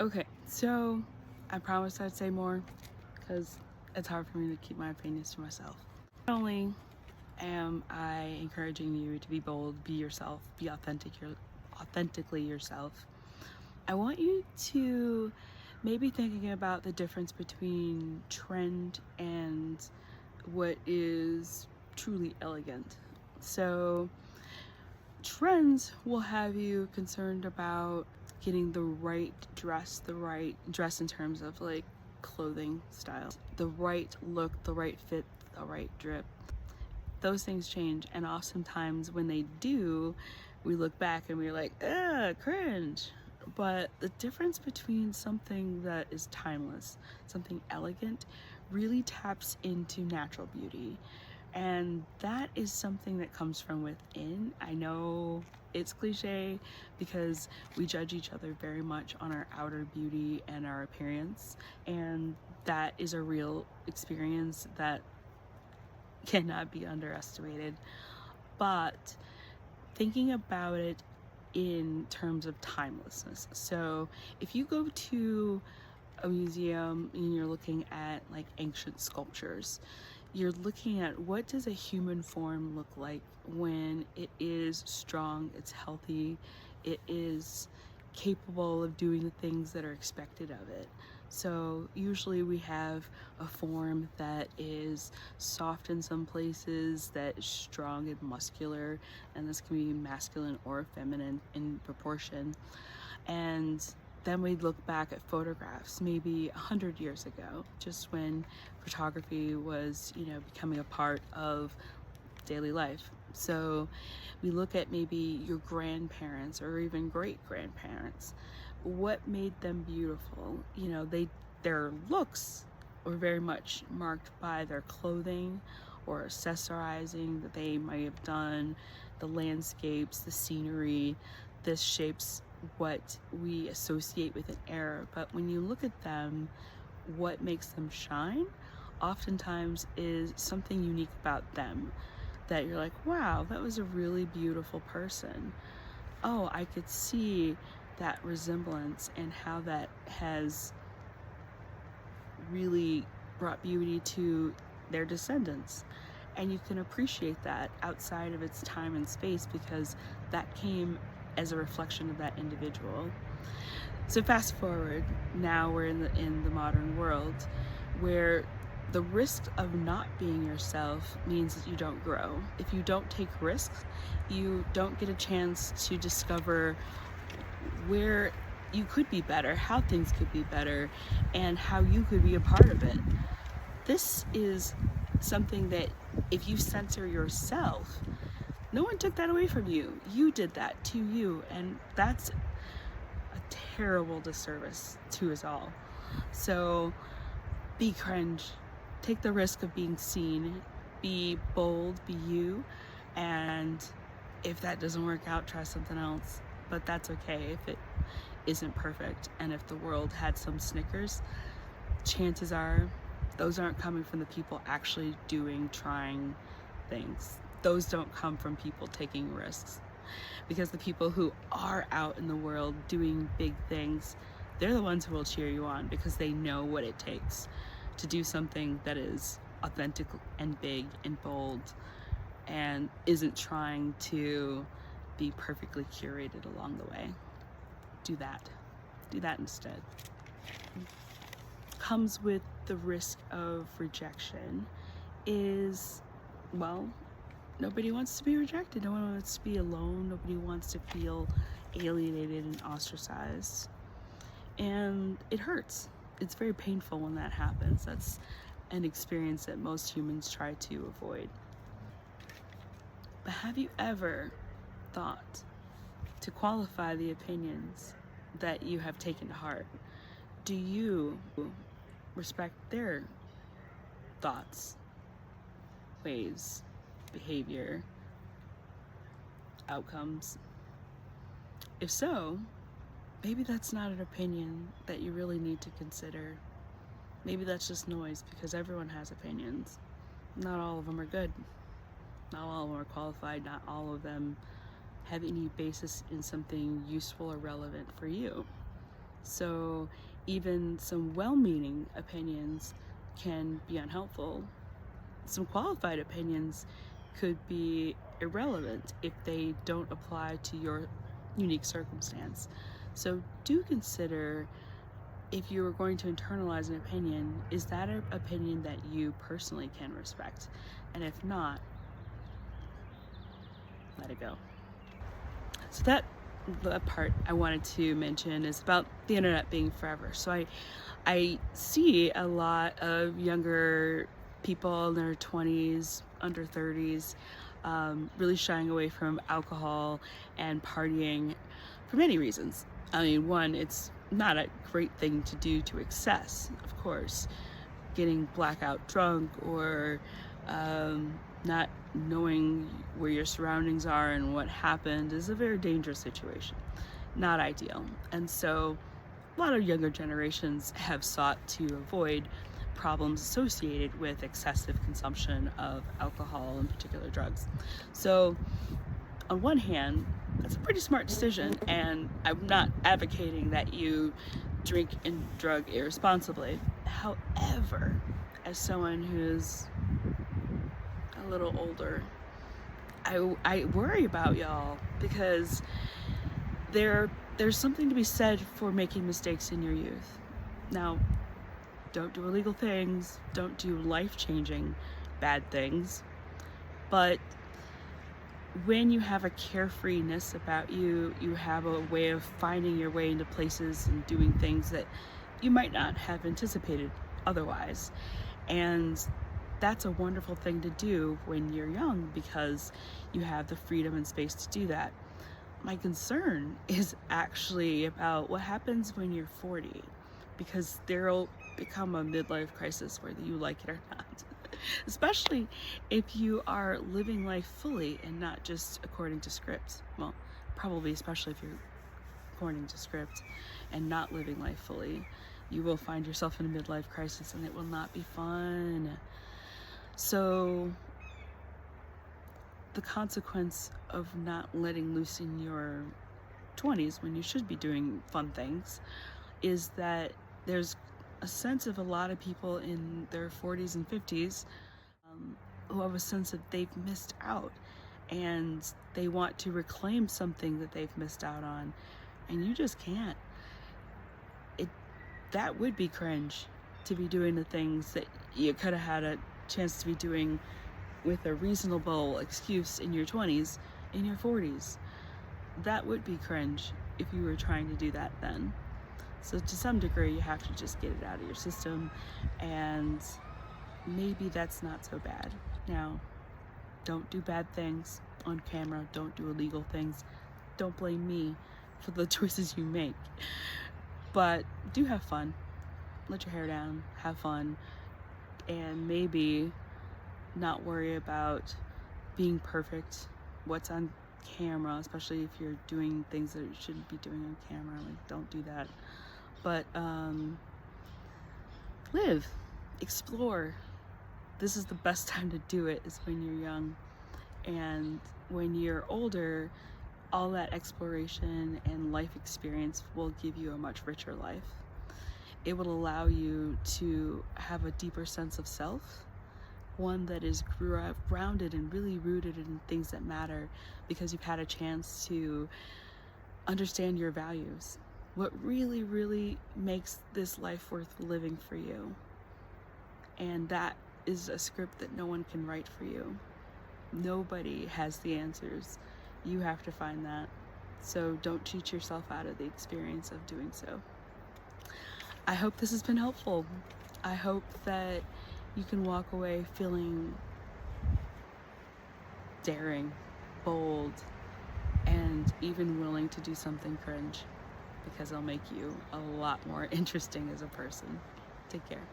Okay, so I promised I'd say more because it's hard for me to keep my opinions to myself. Not only am I encouraging you to be bold, be yourself, be authentically yourself, I want you to maybe thinking about the difference between trend and what is truly elegant. So trends will have you concerned about getting the right dress in terms of like clothing style, the right look, the right fit, the right drip. Those things change, and oftentimes when they do, we look back and we're like, cringe. But the difference between something that is timeless, something elegant, really taps into natural beauty. And that is something that comes from within. I know it's cliche because we judge each other very much on our outer beauty and our appearance, and that is a real experience that cannot be underestimated. But thinking about it in terms of timelessness. So if you go to a museum and you're looking at like ancient sculptures, you're looking at what does a human form look like when it is strong, it's healthy, it is capable of doing the things that are expected of it. So usually we have a form that is soft in some places, that is strong and muscular, and this can be masculine or feminine in proportion. And then we look back at photographs maybe 100 years ago, just when photography was, becoming a part of daily life. So we look at maybe your grandparents or even great grandparents. What made them beautiful? Their looks were very much marked by their clothing or accessorizing that they might have done, the landscapes, the scenery. This shapes what we associate with an era. But when you look at them, what makes them shine oftentimes is something unique about them, that you're like, wow, that was a really beautiful person. Oh, I could see that resemblance and how that has really brought beauty to their descendants. And you can appreciate that outside of its time and space because that came as a reflection of that individual. So fast forward, now we're in the modern world where the risk of not being yourself means that you don't grow. If you don't take risks, you don't get a chance to discover where you could be better, how things could be better, and how you could be a part of it. This is something that if you censor yourself, no one took that away from you. You did that to you, and that's a terrible disservice to us all. So be cringe. Take the risk of being seen. Be bold, be you. And if that doesn't work out, try something else. But that's okay if it isn't perfect. And if the world had some snickers, chances are those aren't coming from the people actually trying things. Those don't come from people taking risks. Because the people who are out in the world doing big things, they're the ones who will cheer you on because they know what it takes to do something that is authentic and big and bold and isn't trying to be perfectly curated along the way. Do that instead. Comes with the risk of rejection is, well, nobody wants to be rejected. No one wants to be alone. Nobody wants to feel alienated and ostracized. And it hurts. It's very painful when that happens. That's an experience that most humans try to avoid. But have you ever thought to qualify the opinions that you have taken to heart? Do you respect their thoughts, ways, behavior, outcomes? If so, maybe that's not an opinion that you really need to consider. Maybe that's just noise because everyone has opinions. Not all of them are good. Not all of them are qualified. Not all of them have any basis in something useful or relevant for you. So even some well-meaning opinions can be unhelpful. Some qualified opinions could be irrelevant if they don't apply to your unique circumstance. So do consider, if you are going to internalize an opinion, is that an opinion that you personally can respect? And if not, let it go. So that part I wanted to mention is about the internet being forever. So I see a lot of younger people in their 20s, under 30s, really shying away from alcohol and partying for many reasons. I mean, one, it's not a great thing to do to excess, of course. Getting blackout drunk or not knowing where your surroundings are and what happened is a very dangerous situation. Not ideal. And so a lot of younger generations have sought to avoid problems associated with excessive consumption of alcohol and particular drugs. So on one hand, that's a pretty smart decision, and I'm not advocating that you drink and drug irresponsibly. However, as someone who's a little older, I worry about y'all, because there's something to be said for making mistakes in your youth. Now, don't do illegal things, don't do life-changing bad things, but when you have a carefreeness about you, you have a way of finding your way into places and doing things that you might not have anticipated otherwise. And that's a wonderful thing to do when you're young, because you have the freedom and space to do that. My concern is actually about what happens when you're 40, because there'll become a midlife crisis whether you like it or not. Especially if you are living life fully and not just according to script. Well, probably especially if you're according to script and not living life fully, you will find yourself in a midlife crisis, and it will not be fun. So the consequence of not letting loose in your 20s when you should be doing fun things is that there's a sense of a lot of people in their 40s and 50s who have a sense that they've missed out, and they want to reclaim something that they've missed out on, and you just can't. That would be cringe, to be doing the things that you could have had a chance to be doing with a reasonable excuse in your 20s, in your 40s. That would be cringe if you were trying to do that then. So to some degree, you have to just get it out of your system, and maybe that's not so bad. Now, don't do bad things on camera, don't do illegal things, don't blame me for the choices you make, but do have fun. Let your hair down, have fun, and maybe not worry about being perfect, what's on camera, especially if you're doing things that you shouldn't be doing on camera. Like, don't do that. But live, explore. This is the best time to do it, is when you're young. And when you're older, all that exploration and life experience will give you a much richer life. It will allow you to have a deeper sense of self, one that is grounded and really rooted in things that matter, because you've had a chance to understand your values. What really, really makes this life worth living for you. And that is a script that no one can write for you. Nobody has the answers. You have to find that. So don't cheat yourself out of the experience of doing so. I hope this has been helpful. I hope that you can walk away feeling daring, bold, and even willing to do something cringe, because it'll make you a lot more interesting as a person. Take care.